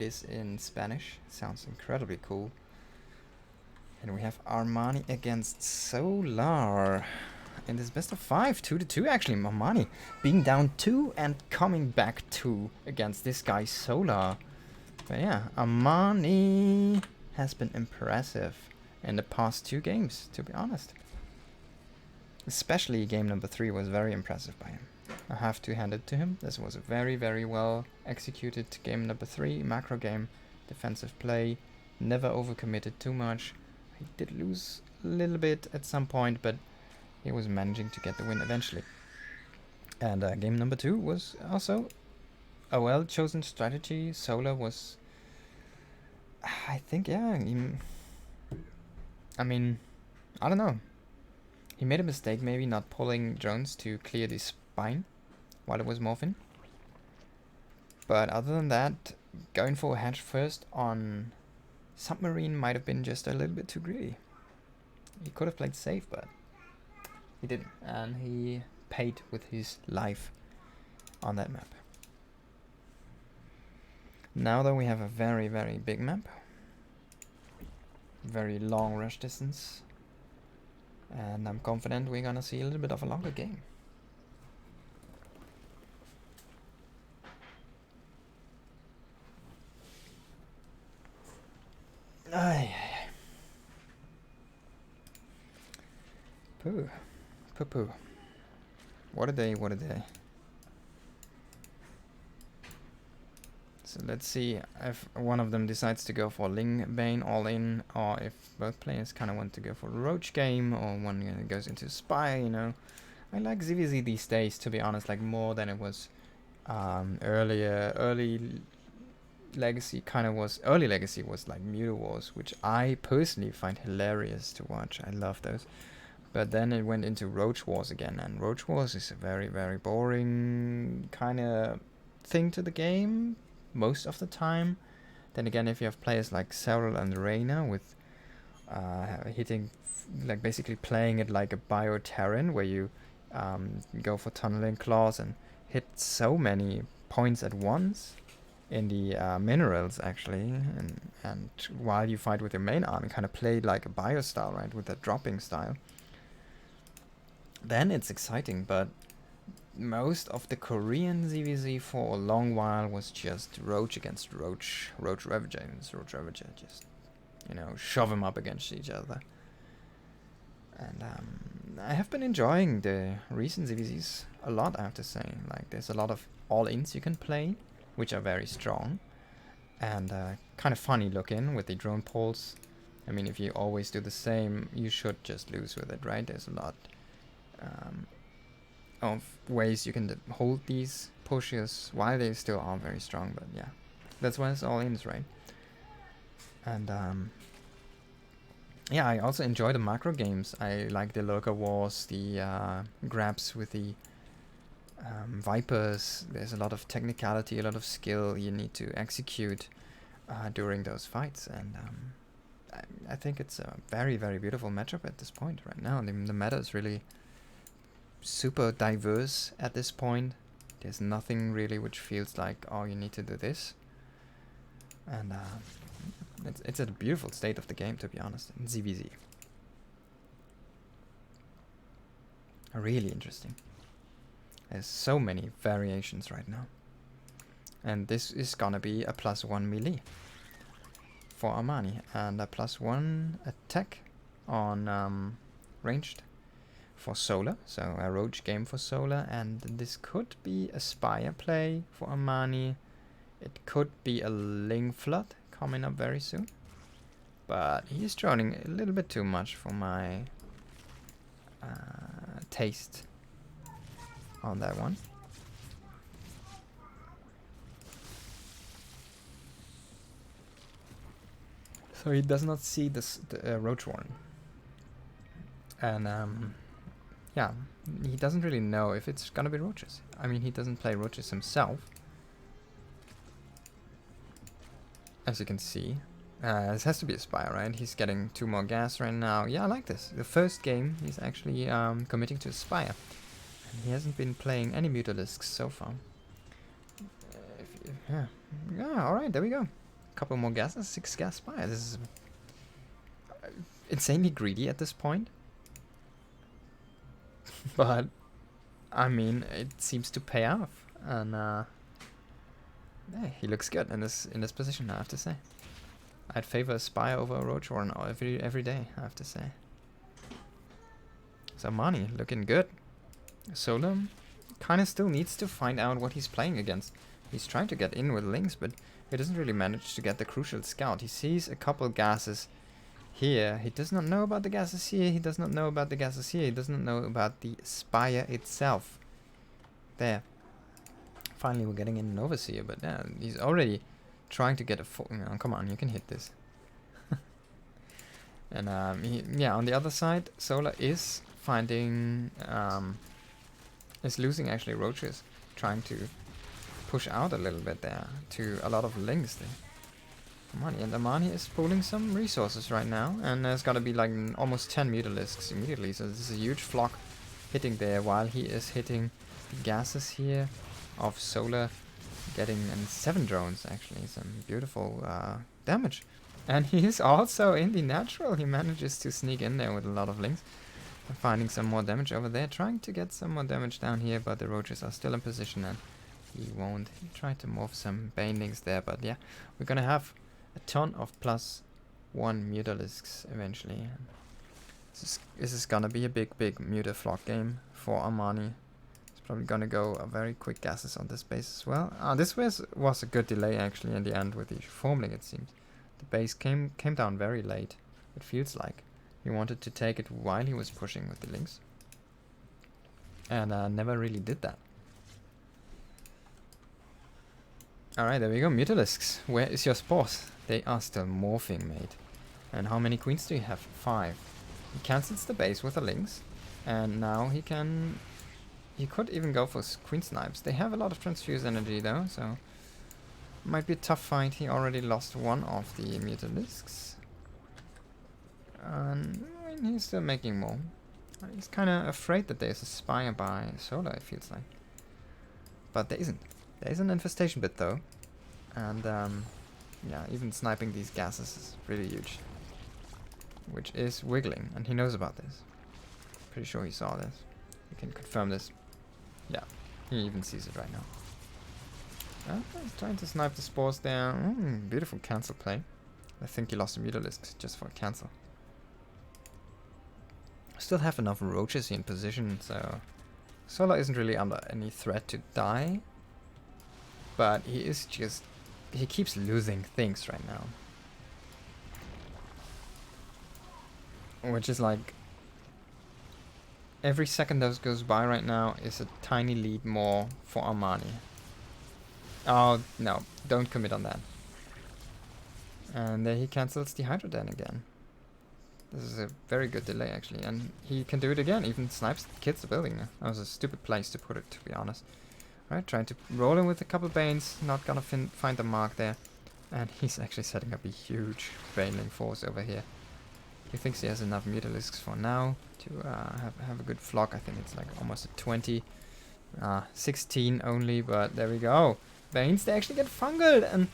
is in Spanish. Sounds incredibly cool. And we have Armani against Solar. In this best of 5, 2-2 actually. Armani being down 2 and coming back 2 against this guy Solar. But yeah, Armani has been impressive in the past 2 games, to be honest. Especially game number 3 was very impressive by him. I have to hand it to him. This was a very, very well executed game number 3. Macro game, defensive play, never overcommitted too much. He did lose a little bit at some point, but he was managing to get the win eventually. And game number 2 was also a well-chosen strategy. Solar was, I think, yeah, I mean, I don't know. He made a mistake maybe not pulling drones to clear the spine while it was morphing. But other than that, going for a hedge first on submarine might have been just a little bit too greedy. He could have played safe, but he didn't. And he paid with his life on that map. Now though we have a very, very big map. Very long rush distance. And I'm confident we're gonna see a little bit of a longer game. Ay. Poo. Poo. What a day, what a day. So let's see if one of them decides to go for Ling Bane all in, or if both players kind of want to go for Roach game, or one goes into Spy, you know. I like ZVZ these days, to be honest, like more than it was earlier. Early Legacy was like Muta Wars, which I personally find hilarious to watch. I love those. But then it went into Roach Wars again, and Roach Wars is a very, very boring kind of thing to the game most of the time. Then again, if you have players like Cyril and Reyna with hitting, like basically playing it like a Bio-Terran, where you go for tunneling claws and hit so many points at once in the minerals actually, and while you fight with your main army, kind of play like a Bio style, right, with that dropping style, then it's exciting. But most of the Korean ZVZ for a long while was just Roach against Roach, Roach Ravager, just, you know, shove them up against each other. And I have been enjoying the recent ZVZs a lot, I have to say. Like, there's a lot of all-ins you can play, which are very strong, and kind of funny looking with the drone pulls. I mean, if you always do the same, you should just lose with it, right? There's a lot of ways you can hold these pushes while they still are very strong, but yeah, that's why it's all-ins, right? And yeah, I also enjoy the macro games. I like the Lurker Wars, the grabs with the Vipers. There's a lot of technicality, a lot of skill you need to execute during those fights, and I think it's a very, very beautiful matchup at this point right now. The meta is really super diverse at this point. There's nothing really which feels like, oh, you need to do this. And it's a beautiful state of the game, to be honest, in ZVZ. Really interesting. There's so many variations right now. And this is gonna be a +1 melee for Armani, and a +1 attack on ranged for Solar, so a Roach game for Solar, and this could be a Spire play for Armani. It could be a Ling Flood coming up very soon, but he's droning a little bit too much for my taste on that one. So he does not see the Roach Warren, and yeah, he doesn't really know if it's gonna be roaches. I mean, he doesn't play roaches himself, as you can see. This has to be a Spire, right? He's getting 2 more gas right now. Yeah, I like this. The first game, he's actually committing to a Spire. And he hasn't been playing any Mutalisks so far. Yeah, alright, there we go. couple more gases. 6 gas spire. This is insanely greedy at this point. But I mean, it seems to pay off, and yeah, he looks good in this position, I have to say. I'd favor a spire over a roach warren every day, I have to say. So Armani looking good. Solom kind of still needs to find out what he's playing against. He's trying to get in with Lynx, but he doesn't really manage to get the crucial scout. He sees a couple gases here. He does not know about the gases here. He does not know about the gases here. He does not know about the spire itself. There. Finally, we're getting in an overseer, but yeah, he's already trying to get a full... No, come on, you can hit this. And yeah, on the other side, Solar is finding... is losing actually roaches. Trying to push out a little bit there to a lot of links there. Armani, and Armani is pulling some resources right now, and there's got to be like almost 10 mutalisks immediately, so this is a huge flock hitting there while he is hitting the gases here of Solar, getting 7 drones actually, some beautiful damage. And he is also in the natural. He manages to sneak in there with a lot of links, finding some more damage over there, trying to get some more damage down here, but the roaches are still in position and he won't. He tried to morph some banelings there, but yeah, we're gonna have a ton of +1 mutalisks eventually. This is gonna be a big mutaflock game for Armani. It's probably gonna go a very quick gases on this base as well. This was a good delay actually in the end with the formling, it seems. The base came down very late, it feels like. He wanted to take it while he was pushing with the links. And never really did that. Alright, there we go, mutalisks. Where is your spores? They are still morphing, mate. And how many queens do you have? 5. He cancels the base with the links. And now he can... He could even go for queen snipes. They have a lot of transfuse energy though, so... Might be a tough fight. He already lost 1 of the mutalisks. And he's still making more. He's kind of afraid that there's a spire by Solar, it feels like. But there isn't. There is an infestation bit though. And yeah, even sniping these gases is really huge. Which is wiggling, and he knows about this. Pretty sure he saw this. We can confirm this. Yeah, he even sees it right now. He's trying to snipe the spores there. Beautiful cancel play. I think he lost a mutalisk just for a cancel. Still have enough roaches in position, so Solar isn't really under any threat to die. But he is just... He keeps losing things right now. Which is like... Every second that goes by right now is a tiny lead more for Armani. Oh, no. Don't commit on that. And there he cancels the Hydroden again. This is a very good delay, actually. And he can do it again. Even snipes kills the building. That was a stupid place to put it, to be honest. Right, trying to roll in with a couple Banes. Not gonna find the mark there. And he's actually setting up a huge Baneling force over here. He thinks he has enough mutalisks for now to have a good flock. I think it's like almost a 20. 16 only, but there we go. Banes, they actually get fungal, and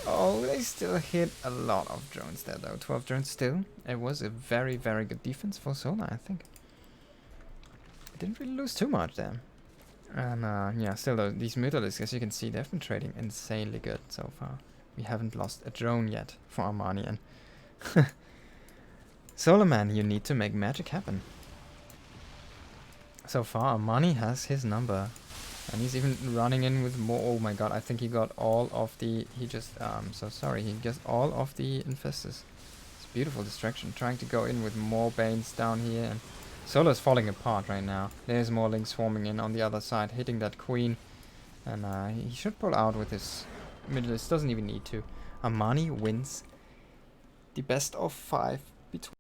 oh, they still hit a lot of drones there though. 12 drones still. It was a very good defense for Solar, I think. It didn't really lose too much there. And yeah, still though, these mutalisks, as you can see, they've been trading insanely good so far. We haven't lost a drone yet for Armani, and Solar Man, you need to make magic happen. So far, Armani has his number. And he's even running in with more. Oh my god, I think he got all of the... He just... so sorry, he gets all of the infestors. It's a beautiful distraction. Trying to go in with more Banes down here. And Solar's falling apart right now. There's more links forming in on the other side, hitting that queen. And he should pull out with his midlist. Doesn't even need to. Armani wins the best of 5 between...